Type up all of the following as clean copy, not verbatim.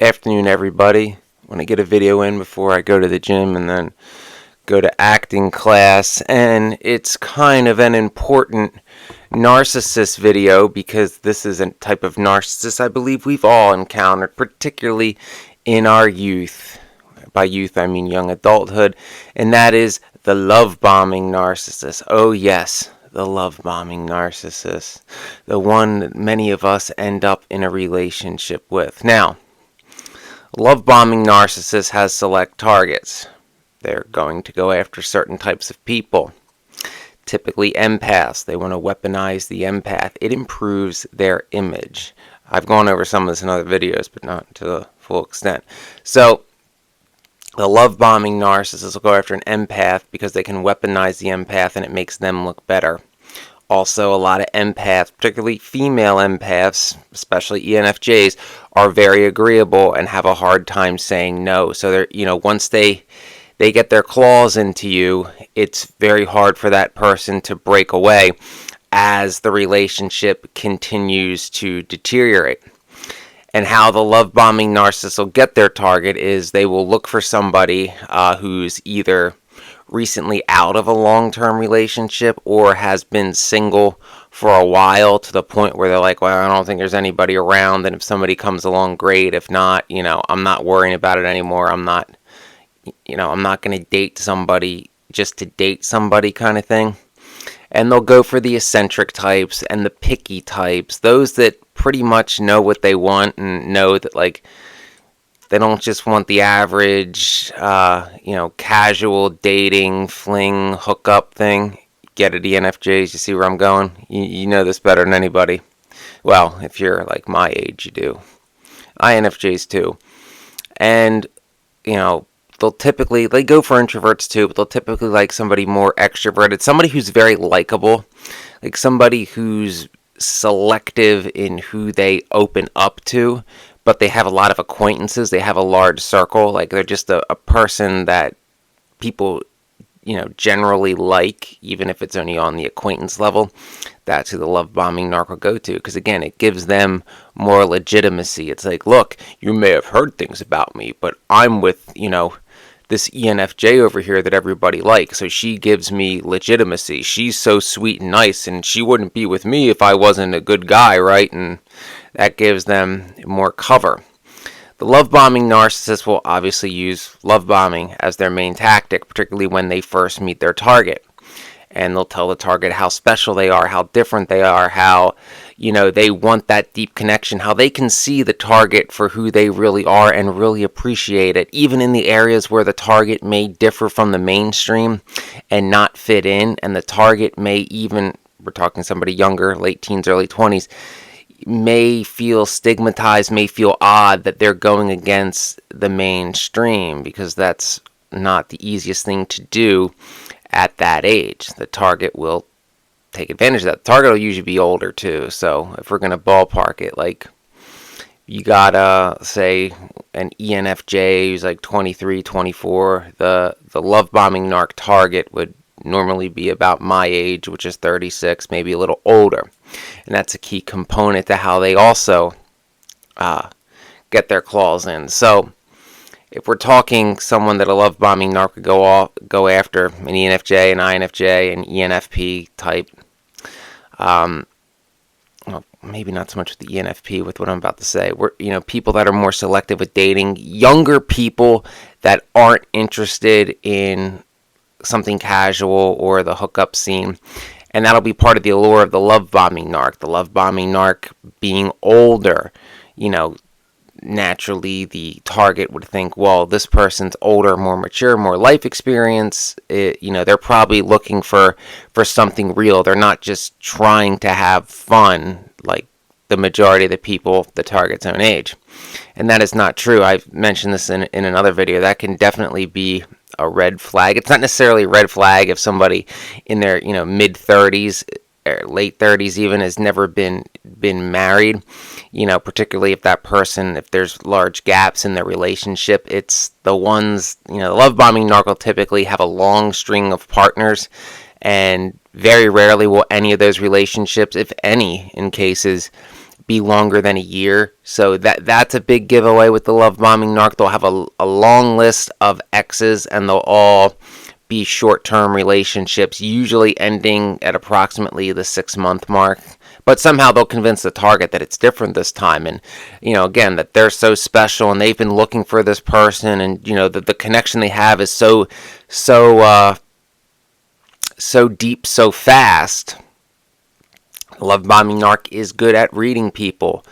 Afternoon, everybody. Want to get a video in before I go to the gym and then go to acting class. And it's kind of an important narcissist video because this is a type of narcissist I believe we've all encountered, particularly in our youth. By youth, I mean young adulthood. And that is the love-bombing narcissist. Oh, yes. The love-bombing narcissist. The one that many of us end up in a relationship with. Now, love-bombing narcissist has select targets. They're going to go after certain types of people. Typically empaths. They want to weaponize the empath. It improves their image. I've gone over some of this in other videos, but not to the full extent. So, the love-bombing narcissist will go after an empath because they can weaponize the empath and it makes them look better. Also, a lot of empaths, particularly female empaths, especially INFJs, are very agreeable and have a hard time saying no. So they're, once they get their claws into you, it's very hard for that person to break away as the relationship continues to deteriorate. And how the love-bombing narcissist will get their target is they will look for somebody who's either recently out of a long-term relationship or has been single for a while to the point where they're like, well, I don't think there's anybody around, and if somebody comes along, great. If not, I'm not worrying about it anymore. I'm not going to date somebody just to date somebody kind of thing. And they'll go for the eccentric types and the picky types, those that pretty much know what they want and know that, like, they don't just want the average, casual dating, fling, hookup thing. Get it, ENFJs? You see where I'm going? You know this better than anybody. Well, if you're like my age, you do. INFJs too. And, they'll typically, they go for introverts too, but they'll typically like somebody more extroverted, somebody who's very likable, like somebody who's selective in who they open up to, but they have a lot of acquaintances, they have a large circle, like they're just a person that people, generally like, even if it's only on the acquaintance level. That's who the love-bombing narc will go to, because again, it gives them more legitimacy. It's like, look, you may have heard things about me, but I'm with, this ENFJ over here that everybody likes, so she gives me legitimacy. She's so sweet and nice, and she wouldn't be with me if I wasn't a good guy, right? And that gives them more cover. The love-bombing narcissist will obviously use love-bombing as their main tactic, particularly when they first meet their target. And they'll tell the target how special they are, how different they are, how, they want that deep connection, how they can see the target for who they really are and really appreciate it, even in the areas where the target may differ from the mainstream and not fit in, and the target may even, we're talking somebody younger, late teens, early 20s, may feel stigmatized, may feel odd that they're going against the mainstream, because that's not the easiest thing to do at that age. The target will take advantage of that. The target will usually be older too. So if we're going to ballpark it, like you got say an ENFJ who's like 23, 24, the love-bombing narc target would normally be about my age, which is 36, maybe a little older. And that's a key component to how they also get their claws in. So if we're talking someone that a love-bombing narc would go after, an ENFJ, an INFJ, an ENFP type, well, maybe not so much with the ENFP with what I'm about to say. We're, people that are more selective with dating, younger people that aren't interested in something casual or the hookup scene. And that'll be part of the allure of the love-bombing narc. The love-bombing narc being older, naturally the target would think, well, this person's older, more mature, more life experience. They're probably looking for something real. They're not just trying to have fun like the majority of the people the target's own age. And that is not true. I've mentioned this in another video. That can definitely be a red flag. It's not necessarily a red flag if somebody in their mid-30s or late 30s even has never been married, particularly if that person, if there's large gaps in their relationship. It's the ones, the love-bombing narc will typically have a long string of partners, and very rarely will any of those relationships, if any, in cases, be longer than a year. So that's a big giveaway with the love bombing narc. They'll have a long list of exes, and they'll all be short-term relationships, usually ending at approximately the 6-month mark. But somehow they'll convince the target that it's different this time, and again, that they're so special and they've been looking for this person, and the connection they have is so deep, so fast. Love bombing narc is good at reading people.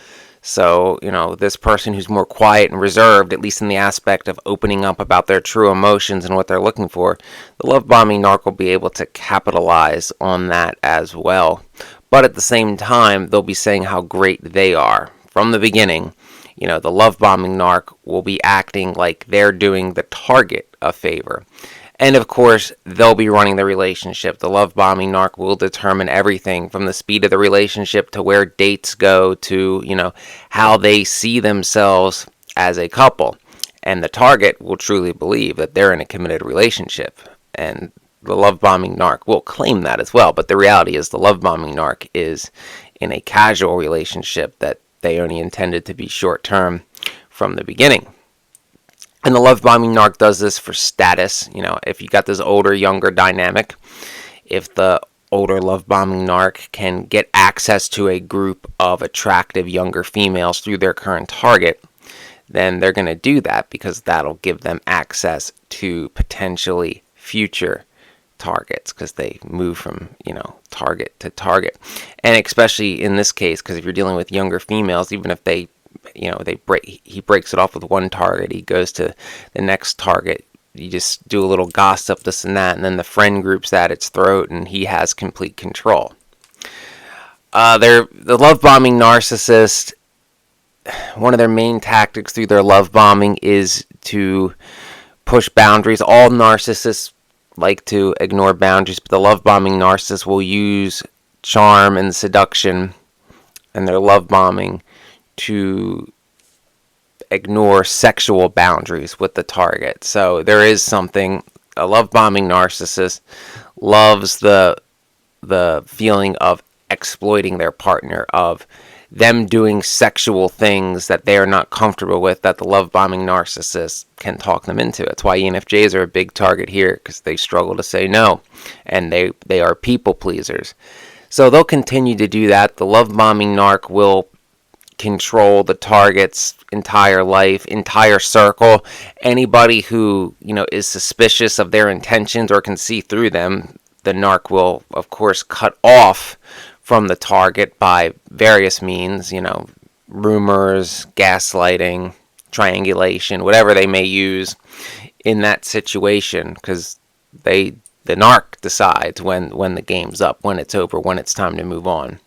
So, this person who's more quiet and reserved, at least in the aspect of opening up about their true emotions and what they're looking for, the love bombing narc will be able to capitalize on that as well. But at the same time, they'll be saying how great they are. From the beginning, the love bombing narc will be acting like they're doing the target a favor. And of course, they'll be running the relationship. The love bombing narc will determine everything from the speed of the relationship to where dates go to, how they see themselves as a couple. And the target will truly believe that they're in a committed relationship. And the love bombing narc will claim that as well. But the reality is the love bombing narc is in a casual relationship that they only intended to be short term from the beginning. And the love bombing narc does this for status. If you got this older, younger dynamic, if the older love bombing narc can get access to a group of attractive younger females through their current target, then they're going to do that because that'll give them access to potentially future targets, because they move from target to target. And especially in this case, because if you're dealing with younger females, even if he breaks it off with one target, he goes to the next target, you just do a little gossip, this and that, and then the friend group's at its throat, and he has complete control. The love bombing narcissist, one of their main tactics through their love bombing is to push boundaries. All narcissists like to ignore boundaries, but the love bombing narcissist will use charm and seduction and their love bombing to ignore sexual boundaries with the target. So there is something, a love bombing narcissist loves the feeling of exploiting their partner, of them doing sexual things that they are not comfortable with, that the love bombing narcissist can talk them into. That's why INFJs are a big target here, because they struggle to say no, and they are people pleasers. So they'll continue to do that. The love bombing narc will control the target's entire life, entire circle. Anybody who is suspicious of their intentions or can see through them, the narc will of course cut off from the target by various means, rumors, gaslighting, triangulation, whatever they may use in that situation, because the narc decides when the game's up, when it's over, when it's time to move on.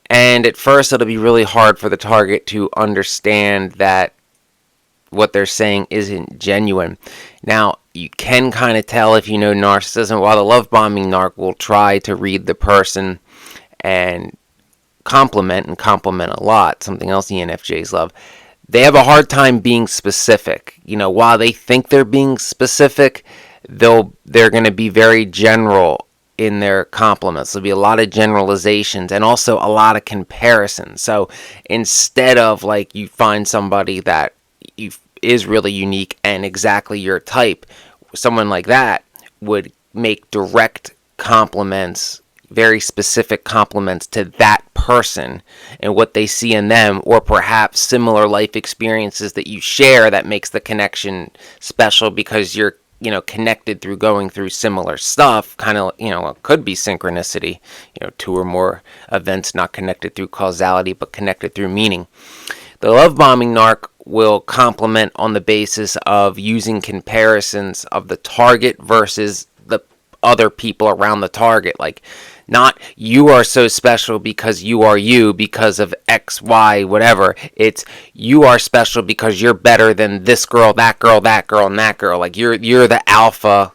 And at first it'll be really hard for the target to understand that what they're saying isn't genuine. Now, you can kind of tell if you know narcissism. While the love bombing narc will try to read the person and compliment a lot, something else the INFJs love, they have a hard time being specific. While they think they're being specific, they're going to be very general in their compliments. There'll be a lot of generalizations and also a lot of comparisons. So instead of you find somebody that is really unique and exactly your type, someone like that would make direct compliments, very specific compliments to that person and what they see in them, or perhaps similar life experiences that you share that makes the connection special because you're connected through going through similar stuff. Kind of, it could be synchronicity, two or more events not connected through causality but connected through meaning. The love bombing narc will compliment on the basis of using comparisons of the target versus the other people around the target. Not you are so special because you are you because of X, Y, whatever. It's you are special because you're better than this girl, that girl, that girl, and that girl. You're the alpha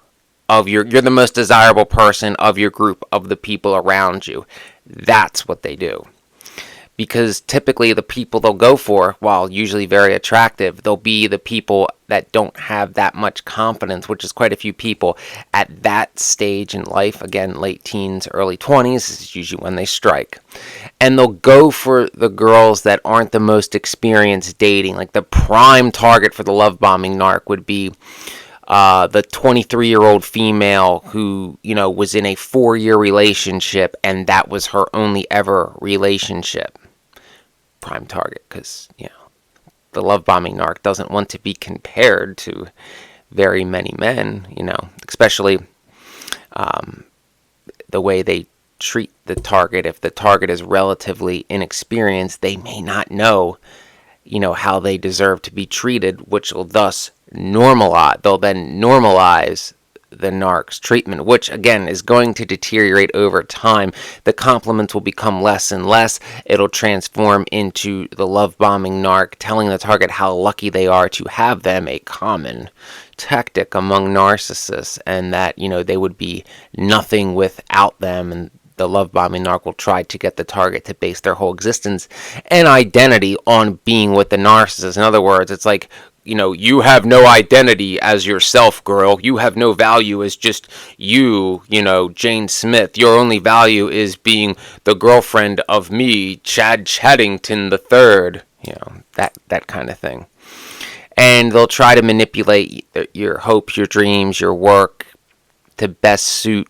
of you're the most desirable person of your group, of the people around you. That's what they do. because typically the people they'll go for, while usually very attractive, they'll be the people that don't have that much confidence, which is quite a few people at that stage in life. Again, late teens, early 20s is usually when they strike. And they'll go for the girls that aren't the most experienced dating. Like the prime target for the love bombing narc would be the 23-year-old female who, was in a 4-year relationship and that was her only ever relationship. Prime target, because, the love bombing narc doesn't want to be compared to very many men, especially the way they treat the target. If the target is relatively inexperienced, they may not know, how they deserve to be treated, which will thus normalize. They'll then normalize the narc's treatment, which again is going to deteriorate over time. The compliments will become less and less. It'll transform into the love bombing narc telling the target how lucky they are to have them, a common tactic among narcissists, and that they would be nothing without them. And the love bombing narc will try to get the target to base their whole existence and identity on being with the narcissist. In other words, it's like, you have no identity as yourself, girl. You have no value as just you, Jane Smith. Your only value is being the girlfriend of me, Chad Chaddington III. That kind of thing. And they'll try to manipulate your hopes, your dreams, your work to best suit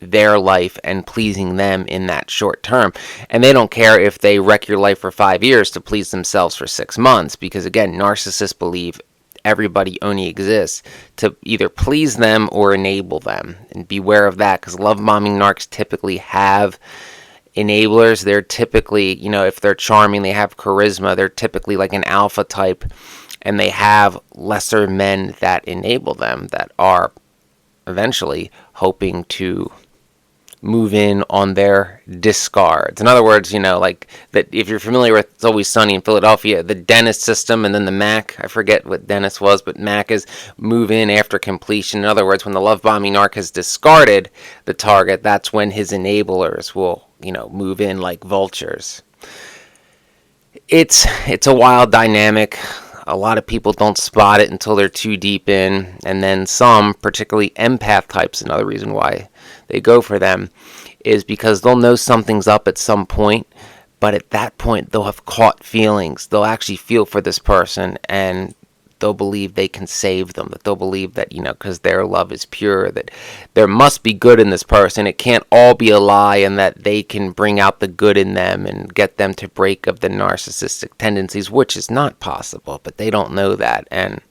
their life and pleasing them in that short term. And they don't care if they wreck your life for 5 years to please themselves for 6 months, because again, narcissists believe everybody only exists to either please them or enable them. And beware of that, because love bombing narcs typically have enablers. They're typically, if they're charming, they have charisma, they're typically like an alpha type, and they have lesser men that enable them, that are eventually hoping to move in on their discards. In other words, like that, if you're familiar with It's Always Sunny in Philadelphia, the Dennis system, and then the MAC, I forget what Dennis was, but MAC is move in after completion. In other words, when the love bombing narc has discarded the target, that's when his enablers will, move in like vultures. It's a wild dynamic. A lot of people don't spot it until they're too deep in, and then some, particularly empath types, another reason why they go for them, is because they'll know something's up at some point, but at that point they'll have caught feelings. They'll actually feel for this person, and they'll believe they can save them, that they'll believe that, because their love is pure, that there must be good in this person. It can't all be a lie, and that they can bring out the good in them and get them to break of the narcissistic tendencies, which is not possible, but they don't know that. And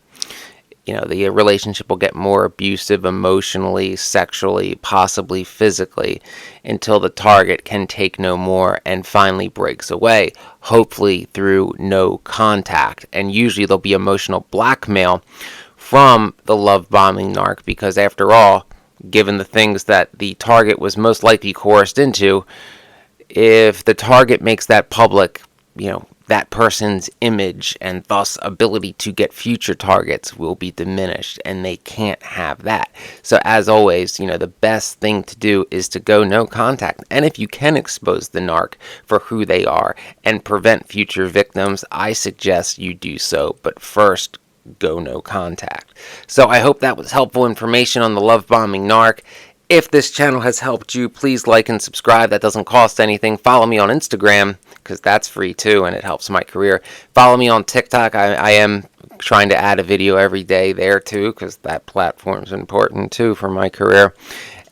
the relationship will get more abusive emotionally, sexually, possibly physically, until the target can take no more and finally breaks away, hopefully through no contact. And usually there'll be emotional blackmail from the love bombing narc, because after all, given the things that the target was most likely coerced into, if the target makes that public, that person's image and thus ability to get future targets will be diminished, and they can't have that. So as always, the best thing to do is to go no contact. And if you can expose the narc for who they are and prevent future victims, I suggest you do so. But first, go no contact. So I hope that was helpful information on the love bombing narc. If this channel has helped you, please like and subscribe. That doesn't cost anything. Follow me on Instagram, because that's free too, and it helps my career. Follow me on TikTok. I am trying to add a video every day there too, because that platform is important too for my career.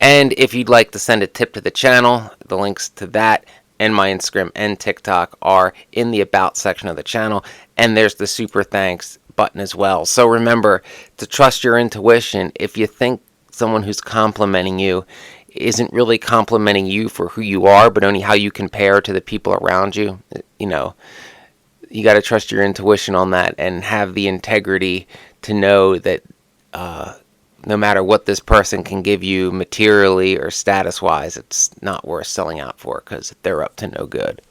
And if you'd like to send a tip to the channel, the links to that and my Instagram and TikTok are in the About section of the channel. And there's the super thanks button as well. So remember to trust your intuition. If you think someone who's complimenting you isn't really complimenting you for who you are, but only how you compare to the people around you, you got to trust your intuition on that and have the integrity to know that no matter what this person can give you materially or status-wise, it's not worth selling out for, because they're up to no good.